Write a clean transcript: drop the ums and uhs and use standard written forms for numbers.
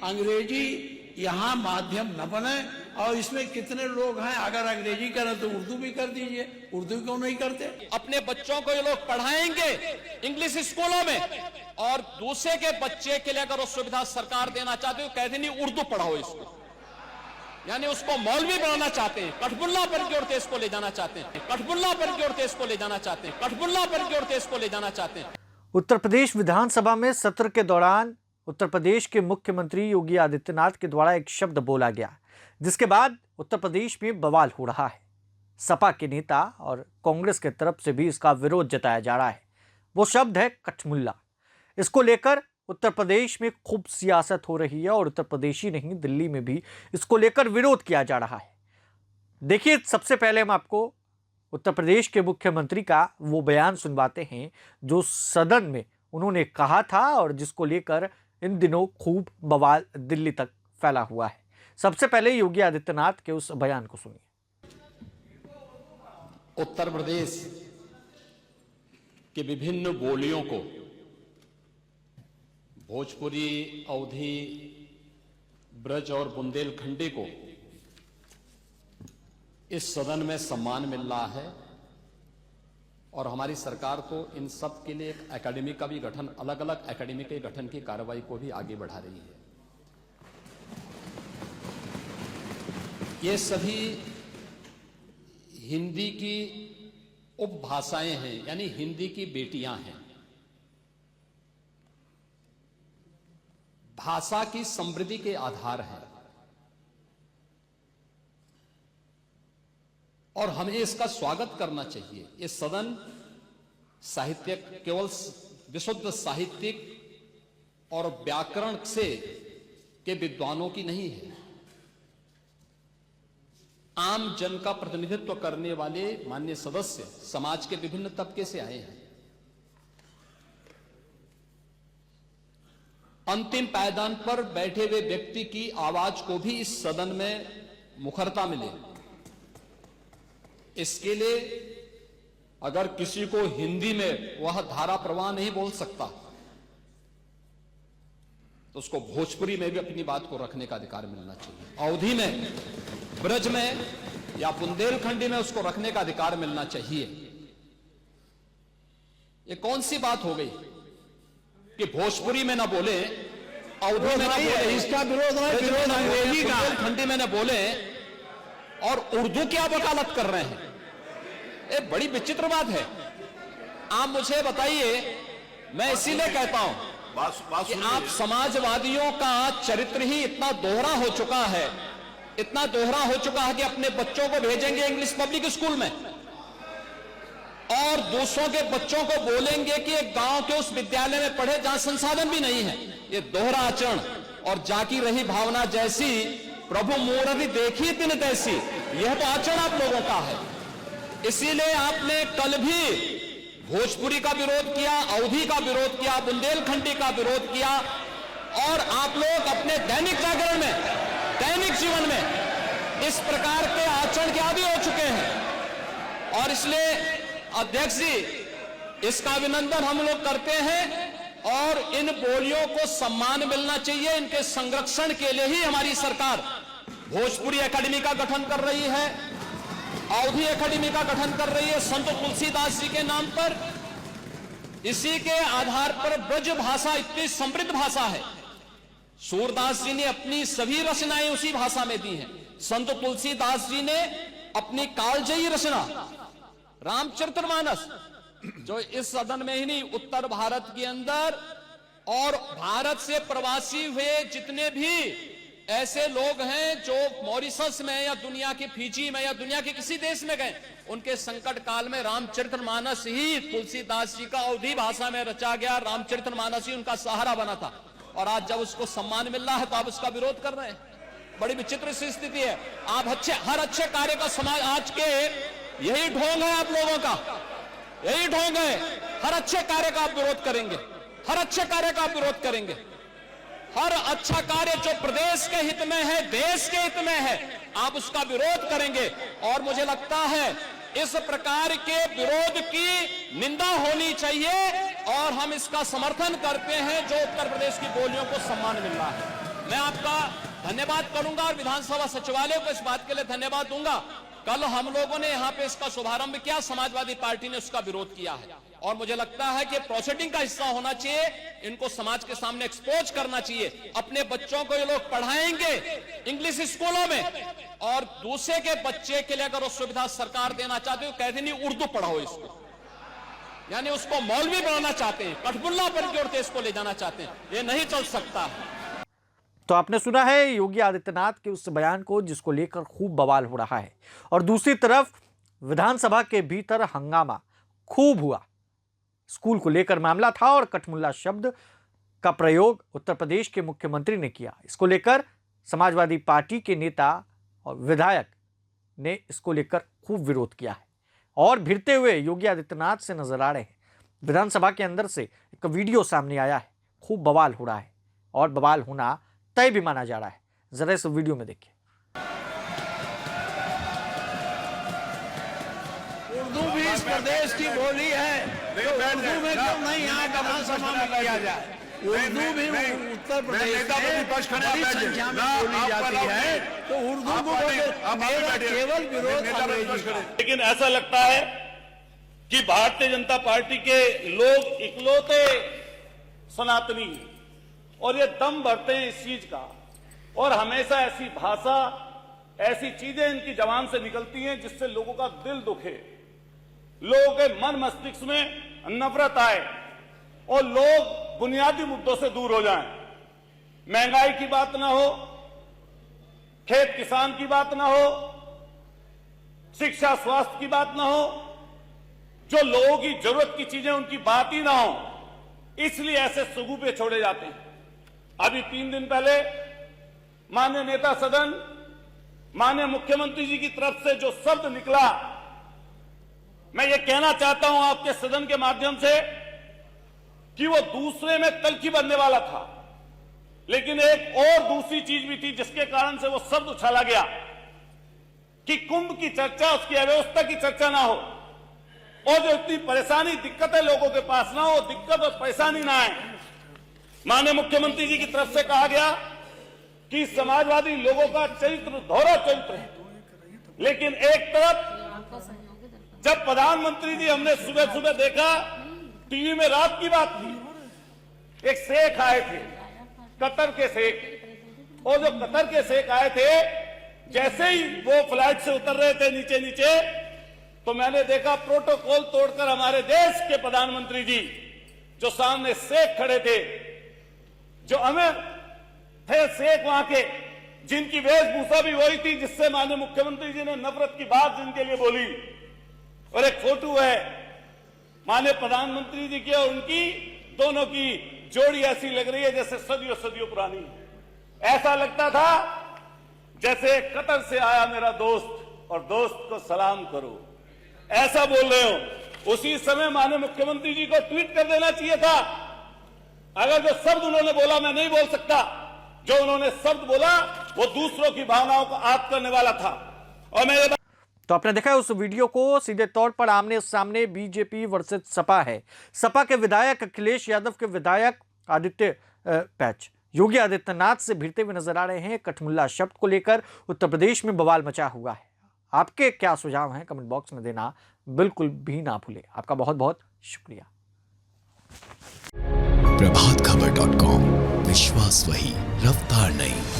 अंग्रेजी यहाँ माध्यम न बने। और इसमें कितने लोग हैं, अगर अंग्रेजी करें तो उर्दू भी कर दीजिए, उर्दू क्यों नहीं करते? अपने बच्चों को ये लोग पढ़ाएंगे इंग्लिश स्कूलों में, और दूसरे के बच्चे के लिए अगर वो सुविधा सरकार देना चाहते हो, कहते नहीं उर्दू पढ़ाओ इसको, यानी उसको मौलवी बनाना चाहते हैं, कठपुल्ला पर की ओर देश को ले जाना चाहते हैं, कठपुल्ला पर की ओर देश को ले जाना चाहते हैं, कठपुल्ला पर की ओर देश को ले जाना चाहते हैं। उत्तर प्रदेश विधानसभा में सत्र के दौरान उत्तर प्रदेश के मुख्यमंत्री योगी आदित्यनाथ के द्वारा एक शब्द बोला गया, जिसके बाद उत्तर प्रदेश में बवाल हो रहा है। सपा के नेता और कांग्रेस के तरफ से भी इसका विरोध जताया जा रहा है। वो शब्द है कठमुल्ला। इसको लेकर उत्तर प्रदेश में खूब सियासत हो रही है और उत्तर प्रदेश ही नहीं, दिल्ली में भी इसको लेकर विरोध किया जा रहा है। देखिए, सबसे पहले हम आपको उत्तर प्रदेश के मुख्यमंत्री का वो बयान सुनवाते हैं जो सदन में उन्होंने कहा था और जिसको लेकर इन दिनों खूब बवाल दिल्ली तक फैला हुआ है। सबसे पहले योगी आदित्यनाथ के उस बयान को सुनिए। उत्तर प्रदेश के विभिन्न बोलियों को, भोजपुरी, अवधी, ब्रज और बुंदेलखंडी को इस सदन में सम्मान मिल रहा है, और हमारी सरकार तो इन सब के लिए एक एकेडमी का भी गठन, अलग अलग एकेडमी के गठन की कार्रवाई को भी आगे बढ़ा रही है। ये सभी हिंदी की उपभाषाएं हैं, यानी हिंदी की बेटियां हैं। भाषा की समृद्धि के आधार है, और हमें इसका स्वागत करना चाहिए। ये सदन साहित्य केवल विशुद्ध साहित्यिक और व्याकरण से के विद्वानों की नहीं है, आम जन का प्रतिनिधित्व करने वाले माननीय सदस्य समाज के विभिन्न तबके से आए हैं। अंतिम पायदान पर बैठे हुए व्यक्ति की आवाज को भी इस सदन में मुखरता मिले, इसके लिए अगर किसी को हिंदी में वह धारा प्रवाह नहीं बोल सकता, तो उसको भोजपुरी में भी अपनी बात को रखने का अधिकार मिलना चाहिए, अवधी में, ब्रज में या बुंदेलखंडी में उसको रखने का अधिकार मिलना चाहिए। ये कौन सी बात हो गई कि भोजपुरी में ना बोले, अवधी में ना बोले, इसका विरोध है, विरोध अंग्रेजी का, बुंदेलखंडी में ना बोले, और उर्दू की आप वकालत कर रहे हैं। ये बड़ी विचित्र बात है। आप मुझे बताइए, मैं इसीलिए कहता हूं कि आप समाजवादियों का चरित्र ही इतना दोहरा हो चुका है, इतना दोहरा हो चुका है कि अपने बच्चों को भेजेंगे इंग्लिश पब्लिक स्कूल में और दूसरों के बच्चों को बोलेंगे कि एक गांव के उस विद्यालय में पढ़े जहां संसाधन भी नहीं है। ये दोहरा आचरण और जाकी रही भावना जैसी प्रभु मूर्ति देखी दिन तैसी, यह तो आचरण आप लोगों का है। इसीलिए आपने कल भी भोजपुरी का विरोध किया, अवधी का विरोध किया, बुंदेलखंडी का विरोध किया, और आप लोग अपने दैनिक जागरण में, दैनिक जीवन में इस प्रकार के आचरण के आदी हो चुके हैं। और इसलिए अध्यक्ष जी, इसका अभिनंदन हम लोग करते हैं, और इन बोलियों को सम्मान मिलना चाहिए। इनके संरक्षण के लिए ही हमारी सरकार भोजपुरी एकेडमी का गठन कर रही है, अवधी एकेडमी का गठन कर रही है संत तुलसीदास जी के नाम पर। इसी के आधार पर ब्रज भाषा इतनी समृद्ध भाषा है। सूरदास जी ने अपनी सभी रचनाएं उसी भाषा में दी हैं। संत तुलसीदास जी ने अपनी कालजयी रचना रामचरितमानस, जो इस सदन में ही नहीं, उत्तर भारत के अंदर और भारत से प्रवासी हुए जितने भी ऐसे लोग हैं जो मॉरिशस में या दुनिया के फिजी में या दुनिया के किसी देश में गए, उनके संकट काल में रामचरितमानस ही तुलसीदास जी का अवधी भाषा में रचा गया रामचरितमानस ही उनका सहारा बना था। और आज जब उसको सम्मान मिल रहा है तो आप उसका विरोध कर रहे हैं। बड़ी विचित्र सी स्थिति है। आप हर अच्छे कार्य का समाज, आज के यही ढोंग है आप लोगों का, यही ढोंग है। हर अच्छे कार्य का आप विरोध करेंगे, हर अच्छे कार्य का आप विरोध करेंगे। हर अच्छा कार्य जो प्रदेश के हित में है, देश के हित में है, आप उसका विरोध करेंगे। और मुझे लगता है इस प्रकार के विरोध की निंदा होनी चाहिए, और हम इसका समर्थन करते हैं जो उत्तर प्रदेश की बोलियों को सम्मान मिल रहा है। मैं आपका धन्यवाद करूंगा और विधानसभा सचिवालय को इस बात के लिए धन्यवाद दूंगा। कल हम लोगों ने यहां पे इसका शुभारंभ किया, समाजवादी पार्टी ने उसका विरोध किया है और मुझे लगता है कि प्रोसीडिंग का हिस्सा होना चाहिए, इनको समाज के सामने एक्सपोज करना चाहिए। अपने बच्चों को ये लोग पढ़ाएंगे इंग्लिश स्कूलों में और दूसरे के बच्चे के लिए अगर वो सुविधा सरकार देना चाहती है तो कहते नहीं उर्दू पढ़ाओ इसको, यानी उसको मौलवी बनाना चाहते हैं, कठपुतला पर जोड़ते इसको ले जाना चाहते हैं, ये नहीं चल सकता। तो आपने सुना है योगी आदित्यनाथ के उस बयान को जिसको लेकर खूब बवाल हो रहा है और दूसरी तरफ विधानसभा के भीतर हंगामा खूब हुआ। स्कूल को लेकर मामला था और कठमुल्ला शब्द का प्रयोग उत्तर प्रदेश के मुख्यमंत्री ने किया। इसको लेकर समाजवादी पार्टी के नेता और विधायक ने इसको लेकर खूब विरोध किया है और भिड़ते हुए योगी आदित्यनाथ से नजर आ रहे हैं। विधानसभा के अंदर से एक वीडियो सामने आया है, खूब बवाल हो रहा है और बवाल होना तय भी माना जा रहा है। जरा इस वीडियो में देखिए। उर्दू भी इस प्रदेश की बोली है, तो उर्दू में क्यों नहीं यहाँ विधानसभा में किया जाए? उर्दू भी उत्तर प्रदेश में बड़ी संख्या में बोली जाती है, तो उर्दू को मेरा केवल विरोध अंग्रेजी का। लेकिन ऐसा लगता है कि भारतीय जनता पार्टी के लोग इकलौते सनातनी हैं और ये दम भरते हैं इस चीज का और हमेशा ऐसी भाषा, ऐसी चीजें इनकी जबान से निकलती हैं जिससे लोगों का दिल दुखे, लोगों के मन मस्तिष्क में नफरत आए और लोग बुनियादी मुद्दों से दूर हो जाएं। महंगाई की बात ना हो, खेत किसान की बात ना हो, शिक्षा स्वास्थ्य की बात ना हो, जो लोगों की जरूरत की चीजें उनकी बात ही ना हो, इसलिए ऐसे सुगुफे छोड़े जाते हैं। अभी 3 दिन पहले माननीय नेता सदन, माननीय मुख्यमंत्री जी की तरफ से जो शब्द निकला, मैं ये कहना चाहता हूं आपके सदन के माध्यम से कि वो दूसरे में तलखी बनने वाला था, लेकिन एक और दूसरी चीज भी थी जिसके कारण से वो शब्द उछाला गया कि कुंभ की चर्चा, उसकी अव्यवस्था की चर्चा ना हो और जो इतनी परेशानी, दिक्कतें लोगों के पास ना हो, दिक्कत और परेशानी ना आए। माननीय मुख्यमंत्री जी की तरफ से कहा गया कि समाजवादी लोगों का चरित्र दोहरा चरित्र है, लेकिन एक तरफ जब प्रधानमंत्री जी, हमने सुबह सुबह देखा टीवी में, रात की बात थी, एक शेख आए थे, कतर के शेख, और जो कतर के शेख आए थे, जैसे ही वो फ्लाइट से उतर रहे थे नीचे नीचे, तो मैंने देखा प्रोटोकॉल तोड़कर हमारे देश के प्रधानमंत्री जी जो सामने शेख खड़े थे, जो हमें थे शेख वहां के, जिनकी वेशभूषा भी वही थी जिससे माननीय मुख्यमंत्री जी ने नफरत की बात जिनके लिए बोली, और एक फोटो है माननीय प्रधानमंत्री जी की और उनकी, दोनों की जोड़ी ऐसी लग रही है जैसे सदियों सदियों पुरानी। ऐसा लगता था जैसे कतर से आया मेरा दोस्त और दोस्त को सलाम करो, ऐसा बोल रहे हो। उसी समय माननीय मुख्यमंत्री जी को ट्वीट कर देना चाहिए था। अगर जो शब्द उन्होंने बोला मैं नहीं बोल सकता, जो उन्होंने शब्द बोला वो दूसरों की भावनाओं को आहत करने वाला था। और मैं तो आपने देखा उस वीडियो को, सीधे तौर पर आमने सामने बीजेपी वर्सेस सपा है। सपा के विधायक अखिलेश यादव के विधायक आदित्य पैच योगी आदित्यनाथ से भिड़ते हुए नजर आ रहे हैं। कठमुल्ला शब्द को लेकर उत्तर प्रदेश में बवाल मचा हुआ है। आपके क्या सुझाव हैं कमेंट बॉक्स में देना बिल्कुल भी ना भूलें। आपका बहुत बहुत शुक्रिया। प्रभातखबर.com, विश्वास वही, रफ्तार नहीं।